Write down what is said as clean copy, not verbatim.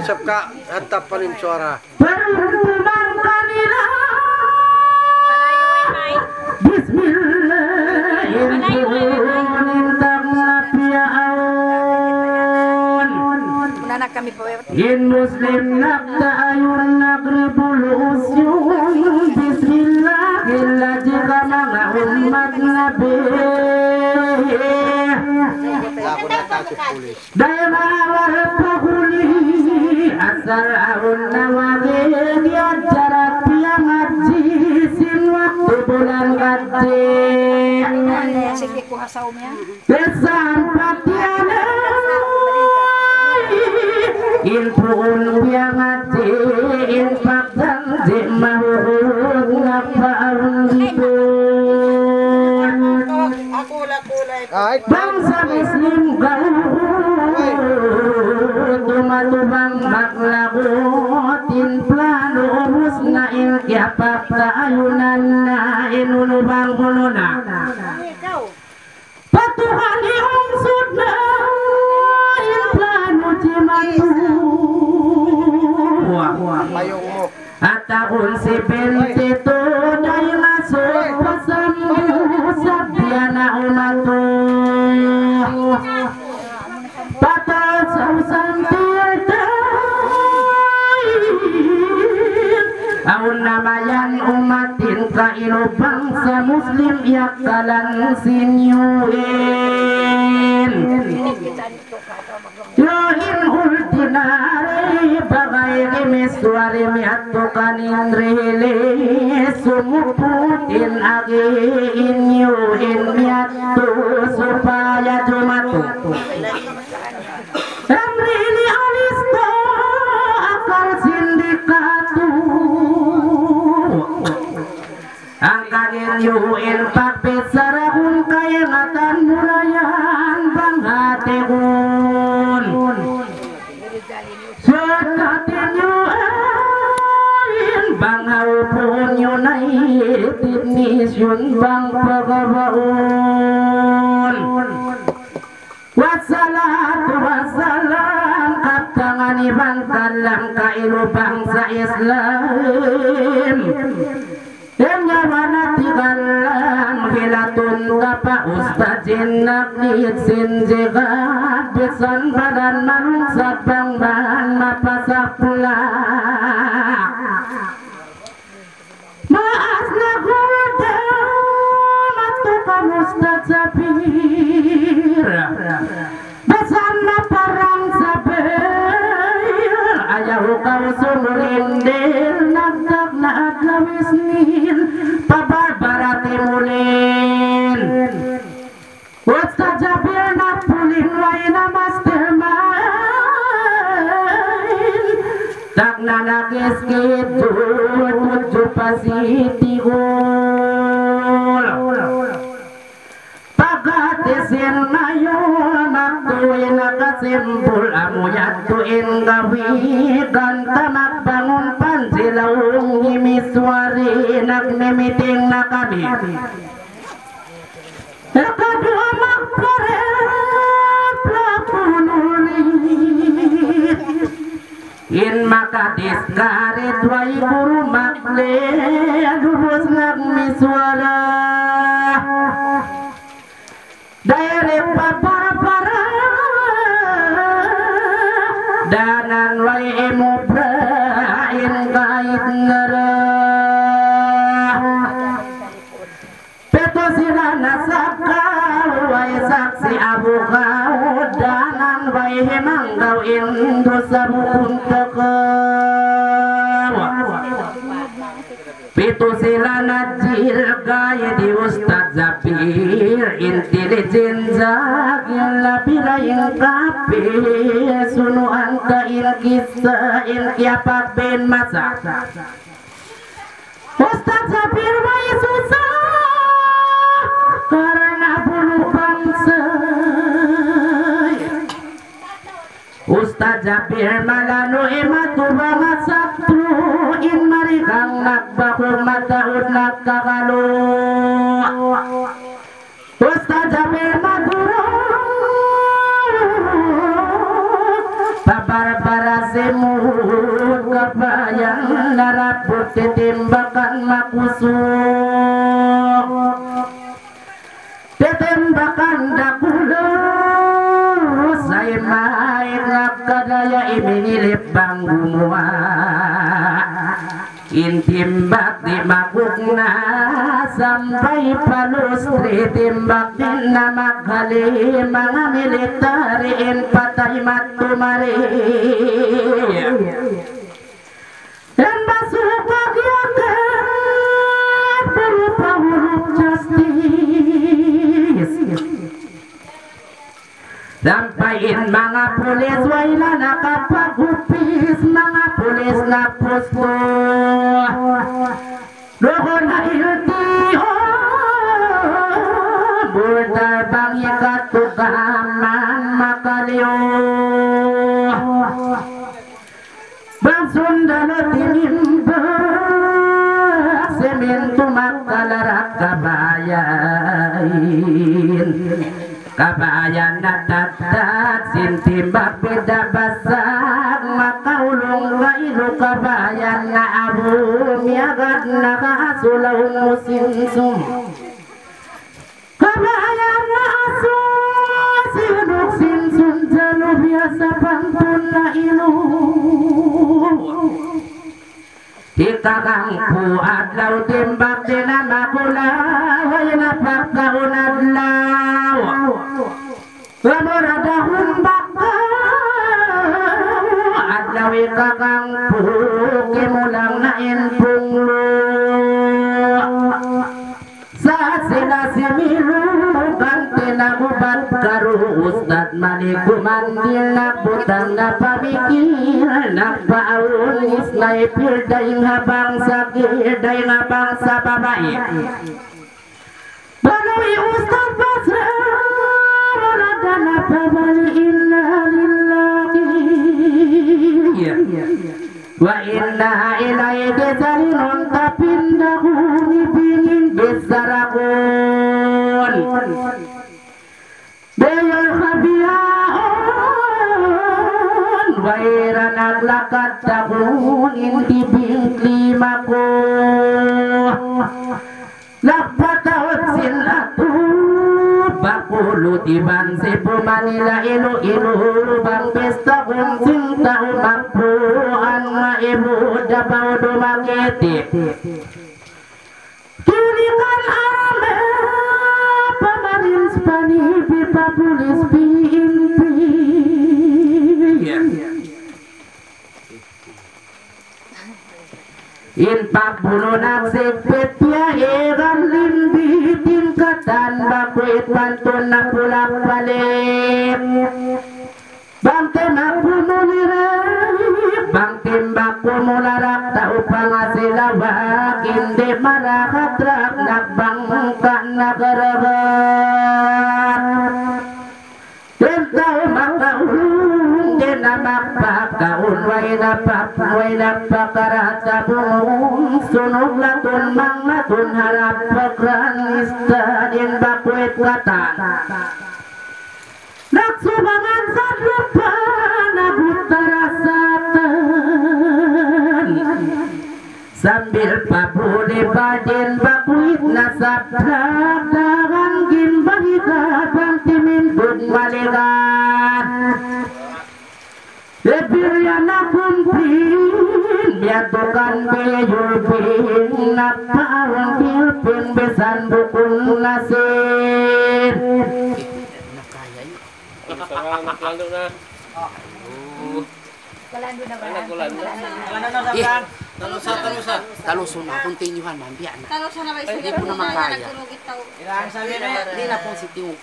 Isap ka hatapanin suara. In Muslim nakta ayun nagribul usyun bismillah illa jika mga umat nabi daya mawar pahuli asal ahun nawagin ya jarak yang ngaji sin waktu bulan gaji besan patiana Inpun yang hati infak dan jemahun ngapaun hidun bangsa muslim gaul tumatubang maklabutin plano urus na ilkiapak taayunan na inulubang buluna patuhan iungsud na ilplano jemahun Atahun si bentito dahil masuk pasamu sabiana umatu patah sausan Aun namayan umatin kailo bangsa muslim yakalan sinyuin Yohin ultinari bagay limiswari miatukan inrili sumuputin agi inyuhin miatu supaya jumatu Ramrili alisto akal sindikatu Angkanin yuin pakpisarahun kaya ngatan murayan bang hatikun Sekatin yuin bang haupun yunaitin nisyun bang pagabaun Wassalatu wassalam katangan iban kalam kailu bangsa Islam Enyawana tigalang hilatun kapa ustazin naklit sinjegat besan badan manungsat bang bahan mapasak pula Maas na kuda matukan ustaz Zabir besan na parang sabir ayaw kau sumurindir nagdag na adlawisnin pabarbarati mulin Ustaz Jabir na pulin way na mastermind tak na nakiskit tujuh pasitigol pagatisin ngayon maktuin nakasimpul amuyatuin gawigan tamak bangun pansilawung himiswari nagmimiting na kami Nakadua magparet lapunulit In makadis karit way guru makle lurus nagmiswara Daere papara danan way emubrain kait ngara Peto sila nasakal way saksi abu kau danan way hemanggaw indo sa bukuntakam Pito sila najil kaya di Ustaz Zabir intelijenza yang labira yang kape sunuan ka ilkisa ilkiapak ben masa Ustaz Zabir may susah karena bulu bang Ustaz Jabir malano ematu banget sabtu in marikang nagbakul mataud nagkakalo Ustaz Jabir maduro babara semut kabayang naraput titimbakan makusuk titimbakan dakulo saya main nakadaya iminilip bang gumua intimbak di makukna sampai palustri timbak din na maghali mga militarin patay matumari dan basupag yakin berpahuluk justice sampayin mga pulis wala nakapagupis mga pulis na pusto doon na iltiho bulda bang ikatugaman makaliyo bang sundalo tinimba semento makalarak kabayan kabayan na tatat sintimbak beda basag makaulong gailu kabayan na abu miagad na kasulahun musinsum kabayan na aso sinuk sinsum jalo biasa pantun na ilu ikakang puat lau timbak dinamakulay na pagkaun adlaw lamurada humbak adlaw ikakang puki mulang na inpunglo sa sila similu ganti na gubat karu ustad manikumandil na butang na pamikir nagpaawon isnaipir dayang habang sakir dayang habang sa babae banoy ustad basra warada na pabaliin na lillahi wa inna ilayhi zalinun tapindahun ibinin bisarakun bayar khabiyaon waira naglakat tahun intibing klimaku lakpataot silatu bakulo tiban sipu manila ilu bang pesta kung sinta umakpuan nga ibu dapaw dumakiti tulikan arame pamarins panipi papulis PNP in pagbuno nagsipit ya iran limbi tingkatan bakuit pantun na pulak balik bang temak pumuliray bang timbak pumularak tau pangasilawak hindi marakatrak nagbangkan nagarabat tentau makaulung dinamagpakaun way napakarat sa buong sunog latun mang latun harap pagranista din bakwit katan nagsubangan sa lupa nagutarasatan sambil pabuli badin bakwit nasabrak dagang gimbahikat ang timindog maligat lebirya na kumpin biatukan biyulpin napawang pilpin besan bukong nasir Naglalaro na. Kalando na ba? Kalando na. taluso na kontinyuhan man biya na Talusan na ba isa? Hindi ko na makaya. Nagtulog itaw. hindi na pong siting